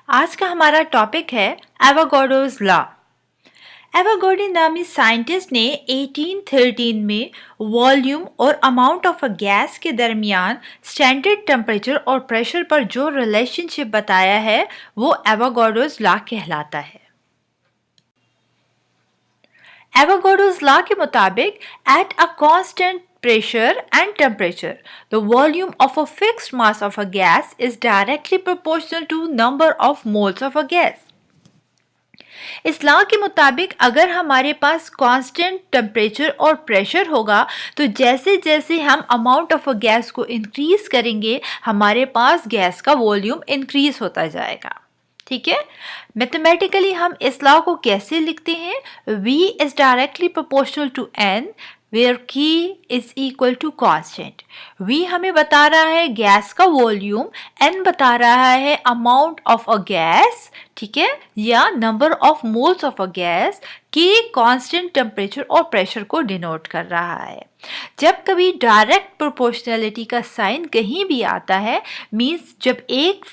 आज का हमारा टॉपिक है एवोगाड्रोस लॉ। एवोगाड्रो नामी साइंटिस्ट ने 1813 में वॉल्यूम और अमाउंट ऑफ अ गैस के दरमियान स्टैंडर्ड टेम्परेचर और प्रेशर पर जो रिलेशनशिप बताया है वो एवोगाड्रोस लॉ कहलाता है। एवोगाड्रोस लॉ के मुताबिक at a constant pressure and temperature, the volume of a fixed mass of a gas is directly proportional to number of moles of a gas. इस लॉ के मुताबिक अगर हमारे पास कांस्टेंट टेम्परेचर और प्रेशर होगा तो जैसे जैसे हम अमाउंट ऑफ अ गैस को इंक्रीज करेंगे हमारे पास गैस का वॉल्यूम इंक्रीज होता जाएगा। ठीक है, मैथमेटिकली हम इस लॉ को कैसे लिखते हैं? V is directly proportional to N where K is equal to constant. V हमें बता रहा है गैस का वॉल्यूम, N बता रहा है अमाउंट ऑफ अ गैस, ठीक है, या number of moles of a gas, K constant temperature और प्रेशर को डिनोट कर रहा है। जब कभी डायरेक्ट प्रोपोर्शनैलिटी का साइन कहीं भी आता है मीन्स जब एक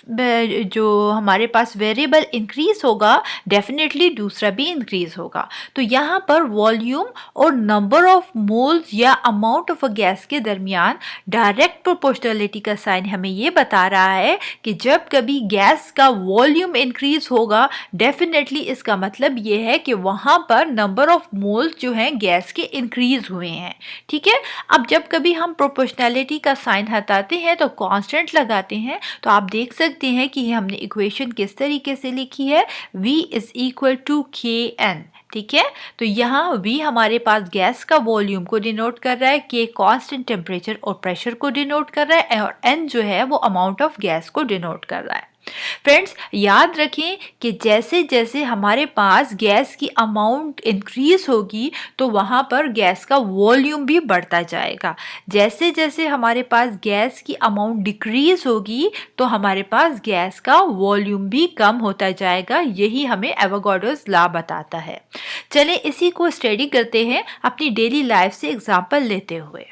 जो हमारे पास वेरिएबल इंक्रीज होगा डेफिनेटली दूसरा भी इंक्रीज होगा। तो यहाँ पर वॉल्यूम और नंबर ऑफ मोल्स या अमाउंट ऑफ अ गैस के दरमियान डायरेक्ट प्रोपोर्शनैलिटी का साइन हमें ये बता रहा है कि जब कभी गैस का वॉल्यूम इंक्रीज होगा डेफिनेटली इसका मतलब ये है कि वहाँ पर नंबर ऑफ मोल्स जो हैं गैस के इंक्रीज हुए हैं। ठीक है, अब जब कभी हम प्रोपोर्शनैलिटी का साइन हटाते हैं तो कांस्टेंट लगाते हैं तो आप देख सकते हैं कि हमने इक्वेशन किस तरीके से लिखी है, V is equal to Kn। ठीक है, तो यहाँ V हमारे पास गैस का वॉल्यूम को डिनोट कर रहा है, K कांस्टेंट टेम्परेचर और प्रेशर को डिनोट कर रहा है और N जो है वो अमाउंट ऑफ गैस को डिनोट कर रहा है। फ्रेंड्स याद रखें कि जैसे जैसे हमारे पास गैस की अमाउंट इंक्रीज होगी तो वहाँ पर गैस का वॉल्यूम भी बढ़ता जाएगा। जैसे जैसे हमारे पास गैस की अमाउंट डिक्रीज होगी तो हमारे पास गैस का वॉल्यूम भी कम होता जाएगा। यही हमें एवोगाड्रोस लॉ बताता है। चलें इसी को स्टडी करते हैं अपनी डेली लाइफ से एग्जाम्पल लेते हुए।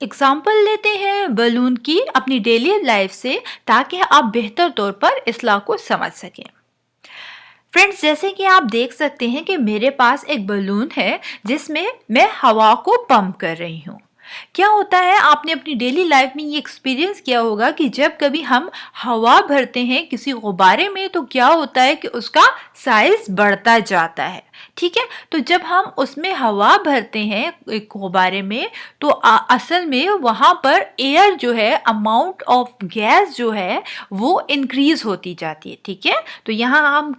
एग्जाम्पल लेते हैं बलून की अपनी डेली लाइफ से ताकि आप बेहतर तौर पर इस लॉ को समझ सकें। फ्रेंड्स जैसे कि आप देख सकते हैं कि मेरे पास एक बलून है जिसमें मैं हवा को पंप कर रही हूँ। क्या होता है आपने अपनी डेली लाइफ में ये एक्सपीरियंस किया होगा कि जब कभी हम हवा भरते हैं किसी गुब्बारे में तो क्या होता है कि उसका साइज बढ़ता जाता है। ठीक है, तो जब हम उसमें हवा भरते हैं एक गुब्बारे में तो असल में वहाँ पर एयर जो है अमाउंट ऑफ गैस जो है वो इंक्रीज होती जाती है। ठीक है, तो यहाँ हम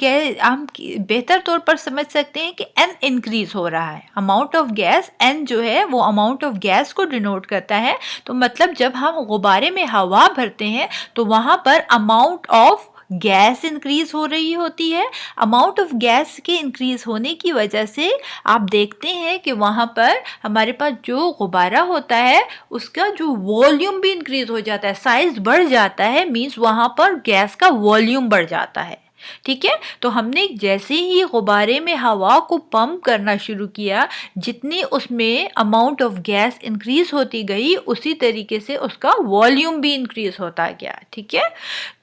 बेहतर तौर पर समझ सकते हैं कि N इंक्रीज हो रहा है, अमाउंट ऑफ गैस N जो है वो अमाउंट ऑफ गैस को डिनोट करता है। तो मतलब जब हम गुब्बारे में हवा भरते हैं तो वहाँ पर अमाउंट ऑफ गैस इंक्रीज हो रही होती है। अमाउंट ऑफ गैस के इंक्रीज होने की वजह से आप देखते हैं कि वहाँ पर हमारे पास जो गुब्बारा होता है उसका जो वॉल्यूम भी इंक्रीज हो जाता है, साइज बढ़ जाता है, मीन्स वहाँ पर गैस का वॉल्यूम बढ़ जाता है। ठीक है, तो हमने जैसे ही गुब्बारे में हवा को पंप करना शुरू किया जितनी उसमें अमाउंट ऑफ गैस इंक्रीज होती गई उसी तरीके से उसका वॉल्यूम भी इंक्रीज होता गया। ठीक है,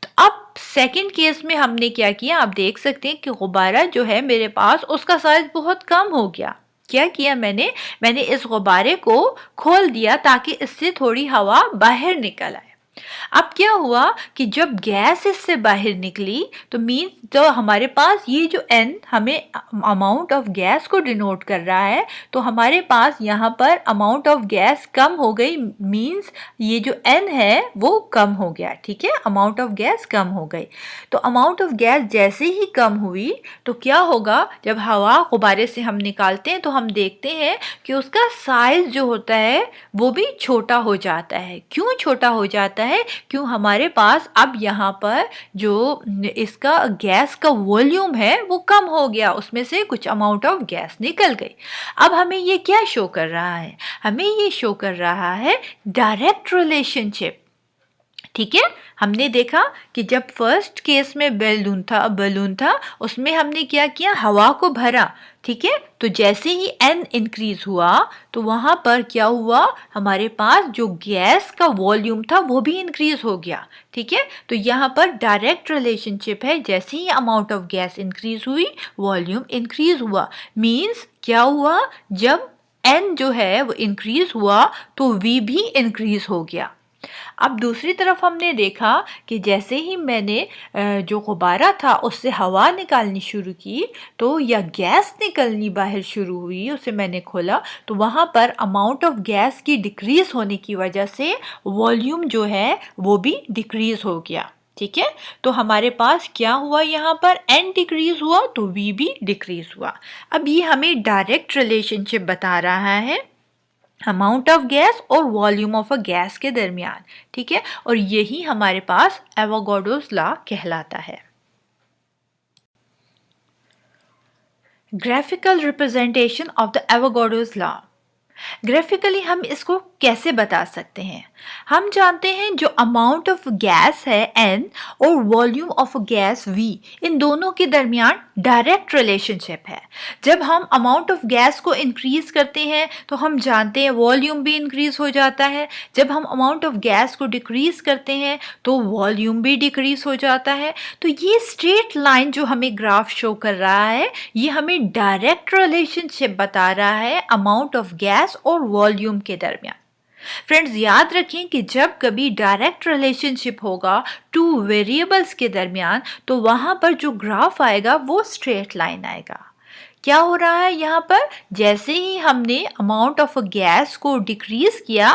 तो अब सेकंड केस में हमने क्या किया आप देख सकते हैं कि गुब्बारा जो है मेरे पास उसका साइज बहुत कम हो गया। क्या किया मैंने इस गुब्बारे को खोल दिया ताकि इससे थोड़ी हवा बाहर निकल आए। अब क्या हुआ कि जब गैस इससे बाहर निकली तो मीन्स तो हमारे पास ये जो N हमें अमाउंट ऑफ गैस को डिनोट कर रहा है तो हमारे पास यहाँ पर अमाउंट ऑफ गैस कम हो गई, मीन्स ये जो N है वो कम हो गया। ठीक है, अमाउंट ऑफ गैस कम हो गई। तो अमाउंट ऑफ गैस जैसे ही कम हुई तो क्या होगा, जब हवा गुब्बारे से हम निकालते हैं तो हम देखते हैं कि उसका साइज जो होता है वो भी छोटा हो जाता है। क्यों छोटा हो जाता है? क्यों हमारे पास अब यहाँ पर जो इसका गैस का वॉल्यूम है वो कम हो गया, उसमें से कुछ अमाउंट ऑफ गैस निकल गई। अब हमें ये क्या शो कर रहा है? हमें ये शो कर रहा है डायरेक्ट रिलेशनशिप। ठीक है, हमने देखा कि जब फर्स्ट केस में बलून था उसमें हमने क्या किया, हवा को भरा। ठीक है। तो जैसे ही n इंक्रीज हुआ तो वहां पर क्या हुआ, हमारे पास जो गैस का वॉल्यूम था वो भी इंक्रीज हो गया। ठीक है, तो यहाँ पर डायरेक्ट रिलेशनशिप है, जैसे ही अमाउंट ऑफ गैस इंक्रीज हुई वॉल्यूम इंक्रीज हुआ। मीन्स क्या हुआ, जब n जो है वो इंक्रीज हुआ तो v भी इंक्रीज हो गया। अब दूसरी तरफ हमने देखा कि जैसे ही मैंने जो गुब्बारा था उससे हवा निकालनी शुरू की तो या गैस निकलनी बाहर शुरू हुई, उसे मैंने खोला तो वहाँ पर अमाउंट ऑफ गैस की डिक्रीज होने की वजह से वॉल्यूम जो है वो भी डिक्रीज हो गया। ठीक है, तो हमारे पास क्या हुआ, यहाँ पर n डिक्रीज हुआ तो v भी डिक्रीज हुआ। अब ये हमें डायरेक्ट रिलेशनशिप बता रहा है अमाउंट ऑफ गैस और वॉल्यूम ऑफ अ गैस के दरमियान। ठीक है, और यही हमारे पास एवोगाड्रोस लॉ कहलाता है। Graphical representation of the Avogadro's law. Graphically हम इसको कैसे बता सकते हैं, हम जानते हैं जो अमाउंट ऑफ गैस है n और वॉल्यूम ऑफ गैस v, इन दोनों के दरमियान डायरेक्ट रिलेशनशिप है। जब हम अमाउंट ऑफ गैस को इंक्रीज करते हैं तो हम जानते हैं वॉल्यूम भी इंक्रीज हो जाता है। जब हम अमाउंट ऑफ गैस को डिक्रीज करते हैं तो वॉल्यूम भी डिक्रीज हो जाता है। तो ये स्ट्रेट लाइन जो हमें ग्राफ शो कर रहा है ये हमें डायरेक्ट रिलेशनशिप बता रहा है अमाउंट ऑफ गैस और वॉल्यूम के दरमियान। फ्रेंड्स याद रखें कि जब कभी डायरेक्ट रिलेशनशिप होगा टू वेरिएबल्स के दरमियान तो वहां पर जो ग्राफ आएगा वो स्ट्रेट लाइन आएगा। क्या हो रहा है यहाँ पर, जैसे ही हमने अमाउंट ऑफ गैस को डिक्रीज किया,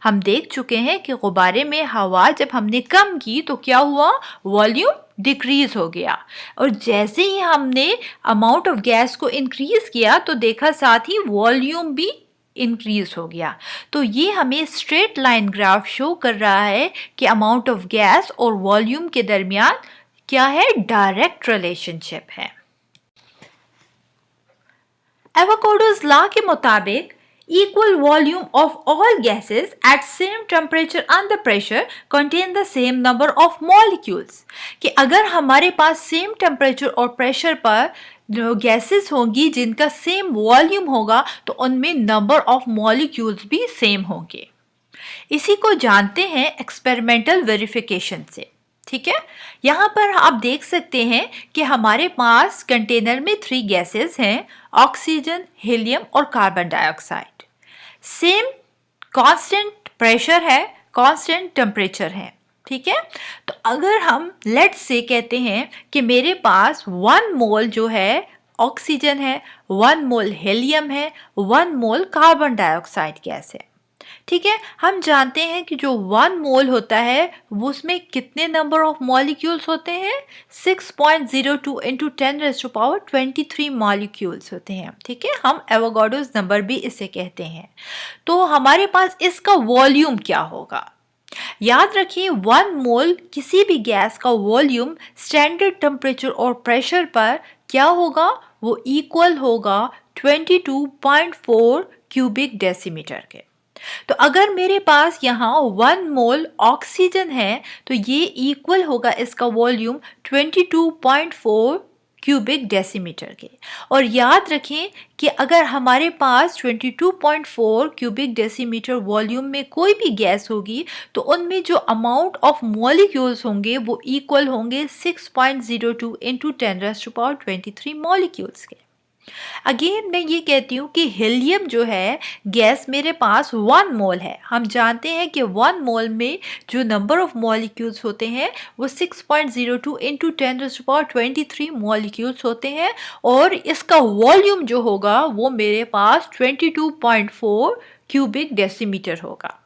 हम देख चुके हैं कि गुब्बारे में हवा जब हमने कम की तो क्या हुआ, वॉल्यूम डिक्रीज हो गया। और जैसे ही हमने अमाउंट ऑफ गैस को इंक्रीज किया तो देखा साथ ही वॉल्यूम भी इंक्रीज हो गया। तो ये हमें स्ट्रेट लाइन ग्राफ शो कर रहा है कि अमाउंट ऑफ गैस और वॉल्यूम के दरमियान क्या है, डायरेक्ट रिलेशनशिप है। एवोगाड्रोस लॉ के मुताबिक equal volume of all gases at same temperature and the pressure contain the same number of molecules, कि अगर हमारे पास सेम टेम्परेचर और प्रेशर पर जो गैसेस होंगी जिनका सेम वॉल्यूम होगा तो उनमें नंबर ऑफ मॉलिक्यूल्स भी सेम होंगे। इसी को जानते हैं एक्सपेरिमेंटल वेरिफिकेशन से। ठीक है, यहाँ पर आप देख सकते हैं कि हमारे पास कंटेनर में 3 गैसेस हैं, ऑक्सीजन, हीलियम और carbon dioxide. Same constant pressure है, कांस्टेंट टेम्परेचर है। ठीक है, तो अगर हम लेट्स से कहते हैं कि मेरे पास 1 मोल जो है ऑक्सीजन है, 1 मोल हीलियम है, 1 मोल कार्बन डाइऑक्साइड गैस है। ठीक है, हम जानते हैं कि जो 1 मोल होता है वो उसमें कितने नंबर ऑफ मॉलिक्यूल्स होते हैं, 6.02 इंटू 10⁻23 मॉलिक्यूल्स होते हैं। ठीक है, हम एवोगाड्रोस नंबर भी इसे कहते हैं। तो हमारे पास इसका वॉल्यूम क्या होगा, याद रखिए 1 मोल किसी भी गैस का वॉल्यूम स्टैंडर्ड टेम्परेचर और प्रेशर पर क्या होगा, वो इक्वल होगा 22.4 क्यूबिक डेसीमीटर के। तो अगर मेरे पास यहाँ 1 मोल ऑक्सीजन है तो ये इक्वल होगा इसका वॉल्यूम 22.4 क्यूबिक डेसीमीटर के। और याद रखें कि अगर हमारे पास 22.4 क्यूबिक डेसीमीटर वॉल्यूम में कोई भी गैस होगी तो उनमें जो अमाउंट ऑफ मॉलिक्यूल्स होंगे वो इक्वल होंगे 6.02 इंटू 10⁻23 मॉलिक्यूल्स के। अगेन मैं ये कहती हूँ कि हीलियम जो है गैस मेरे पास 1 मोल है। हम जानते हैं कि 1 मोल में जो नंबर ऑफ मॉलिक्यूल्स होते हैं वो 6.02 इंटू 10⁻23 मॉलिक्यूल्स होते हैं और इसका वॉल्यूम जो होगा वो मेरे पास 22.4 क्यूबिक डेसीमीटर होगा।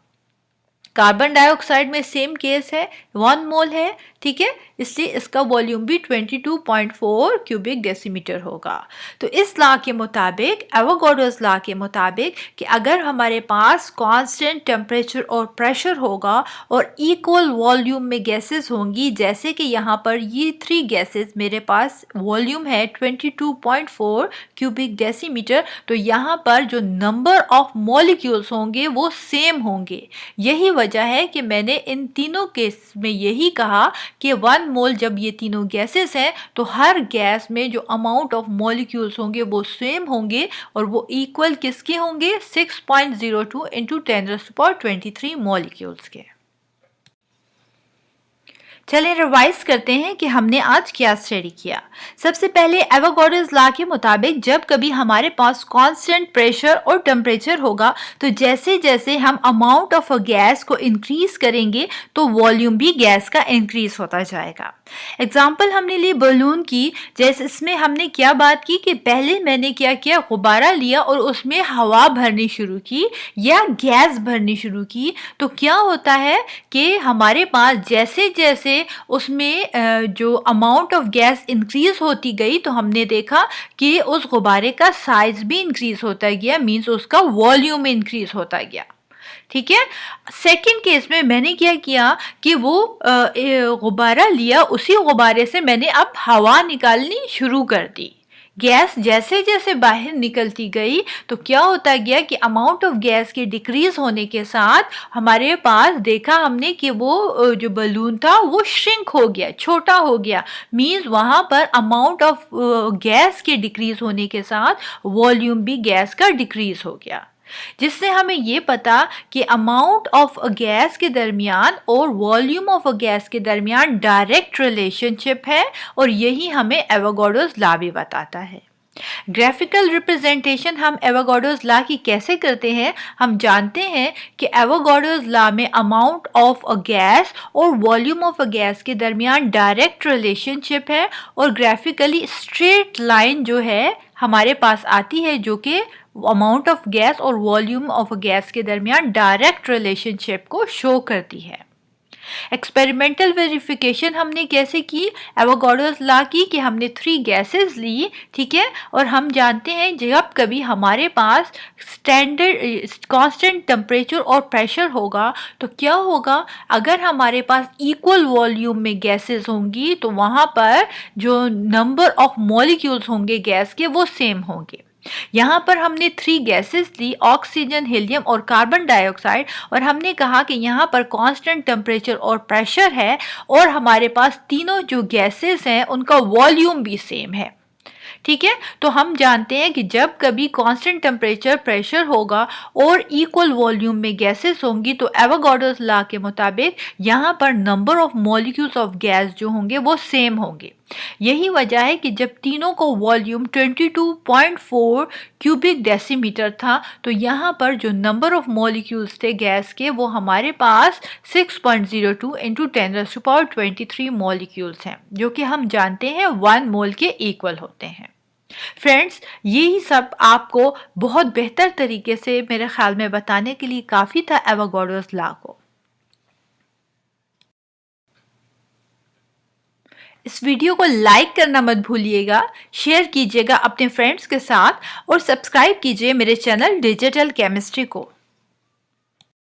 कार्बन डाइऑक्साइड में सेम केस है, 1 मोल है। ठीक है, इसलिए इसका वॉल्यूम भी 22.4 क्यूबिक डेसीमीटर होगा। तो इस लॉ के मुताबिक, एवोगाड्रोस लॉ के मुताबिक, कि अगर हमारे पास कांस्टेंट टेम्परेचर और प्रेशर होगा और इक्वल वॉल्यूम में गैसेस होंगी, जैसे कि यहाँ पर ये 3 गैसेस मेरे पास वॉल्यूम है 22.4 क्यूबिक डेसीमीटर, तो यहाँ पर जो नंबर ऑफ मॉलिक्यूल्स होंगे वो सेम होंगे। यही वजह है कि मैंने इन तीनों केस में यही कहा कि 1 मोल जब ये तीनों गैसेस हैं तो हर गैस में जो अमाउंट ऑफ मॉलिक्यूल्स होंगे वो सेम होंगे और वो इक्वल किसके होंगे 6.02 इंटू 10⁻23 मॉलिक्यूल्स के। चलिए रिवाइज करते हैं कि हमने आज क्या स्टडी किया। सबसे पहले एवोगाड्रोस लॉ के मुताबिक जब कभी हमारे पास कांस्टेंट प्रेशर और टेम्परेचर होगा तो जैसे जैसे हम अमाउंट ऑफ अ गैस को इंक्रीज करेंगे तो वॉल्यूम भी गैस का इंक्रीज होता जाएगा। एग्जाम्पल हमने ली बलून की, जैसे इसमें हमने क्या बात की कि पहले मैंने क्या किया, गुब्बारा लिया और उसमें हवा भरनी शुरू की या गैस भरनी शुरू की, तो क्या होता है कि हमारे पास जैसे जैसे उसमें जो अमाउंट ऑफ गैस इंक्रीज होती गई तो हमने देखा कि उस गुब्बारे का साइज भी इंक्रीज होता गया, मींस उसका वॉल्यूम इंक्रीज होता गया। ठीक है। सेकंड केस में मैंने क्या किया कि वो गुब्बारा लिया, उसी गुब्बारे से मैंने अब हवा निकालनी शुरू कर दी। गैस जैसे जैसे बाहर निकलती गई तो क्या होता गया कि अमाउंट ऑफ गैस के डिक्रीज होने के साथ हमारे पास देखा हमने कि वो जो बलून था वो श्रिंक हो गया, छोटा हो गया। मींस वहाँ पर अमाउंट ऑफ गैस के डिक्रीज होने के साथ वॉल्यूम भी गैस का डिक्रीज हो गया, जिससे हमें ये पता कि अमाउंट ऑफ अ गैस के दरमियान और वॉल्यूम ऑफ अ गैस के दरमियान डायरेक्ट रिलेशनशिप है और यही हमें एवोगाड्रोस लॉ भी बताता है। ग्राफिकल रिप्रेजेंटेशन हम एवोगाड्रोस लॉ की कैसे करते हैं? हम जानते हैं कि एवोगाड्रोस लॉ में अमाउंट ऑफ अ गैस और वॉल्यूम ऑफ अ गैस के दरमियान डायरेक्ट रिलेशनशिप है और ग्राफिकली स्ट्रेट लाइन जो है हमारे पास आती है जो कि अमाउंट ऑफ गैस और वॉल्यूम ऑफ गैस के दरमियान डायरेक्ट रिलेशनशिप को शो करती है। एक्सपेरिमेंटल वेरिफिकेशन हमने कैसे की? एवोगाड्रोस लॉ की कि हमने 3 गैसेस ली, ठीक है, और हम जानते हैं जब कभी हमारे पास स्टैंडर्ड कांस्टेंट टेम्परेचर और प्रेशर होगा तो क्या होगा, अगर हमारे पास इक्वल वॉल्यूम में गैसेस होंगी तो वहाँ पर जो नंबर ऑफ मॉलिक्यूल्स होंगे गैस के वो सेम होंगे। यहाँ पर हमने 3 गैसेस ली, ऑक्सीजन, हीलियम और कार्बन डाइऑक्साइड, और हमने कहा कि यहाँ पर कांस्टेंट टेम्परेचर और प्रेशर है और हमारे पास तीनों जो गैसेस हैं उनका वॉल्यूम भी सेम है। ठीक है, तो हम जानते हैं कि जब कभी कांस्टेंट टेम्परेचर प्रेशर होगा और इक्वल वॉल्यूम में गैसेस होंगी तो एवोगाड्रोस लॉ के मुताबिक यहाँ पर number of molecules of gas जो होंगे वो सेम होंगे। यही वजह है कि जब तीनों को वॉल्यूम 22.4 क्यूबिक डेसीमीटर था तो यहाँ पर जो नंबर ऑफ मॉलिक्यूल्स थे गैस के वो हमारे पास 6.02 इंटू 10⁻23 मॉलिक्यूल्स हैं, जो कि हम जानते हैं 1 मोल के इक्वल होते हैं। फ्रेंड्स, यही सब आपको बहुत बेहतर तरीके से मेरे ख्याल में बताने के लिए काफ़ी था एवोगाड्रोस लॉ को। इस वीडियो को लाइक करना मत भूलिएगा, शेयर कीजिएगा अपने फ्रेंड्स के साथ और सब्सक्राइब कीजिए मेरे चैनल डिजिटल केमिस्ट्री को।